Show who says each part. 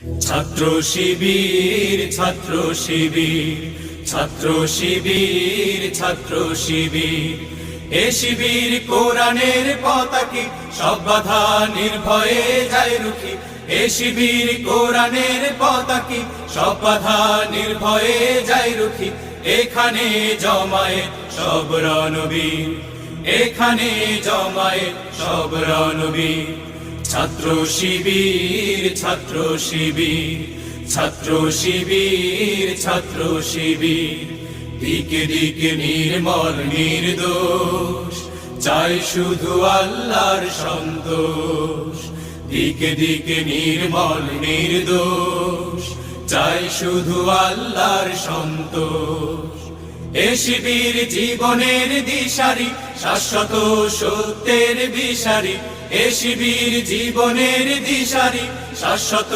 Speaker 1: ছাত্র শিবির, ছাত্র শিবির, ছাত্র শিবির, ছাত্র শিবির। এ শিবির কোরআনের পতাকে সব বাধা নির্ভয়ে যায় রুখি। এ শিবির কোরআনের পতাকে সব বাধা নির্ভয়ে যায় রুখি। এখানে জমায়েত সব রণবীর, এখানে জমায়েত সব রণবীর। ছাত্র শিবির, ছাত্র শিবির, ছাত্র শিবির, ছাত্র শিবির। দিকে দিকে নির্মল নির্দোষ, চাই শুধু আল্লাহর সন্তোষ। দিকে দিকে নির্মল নির্দোষ, চাই শুধু আল্লাহর সন্তোষ। এ শিবির জীবনের দিশারি, শাশ্বত সত্যের দিশারি। এ শিবির জীবনের দিশারি, শাশ্বত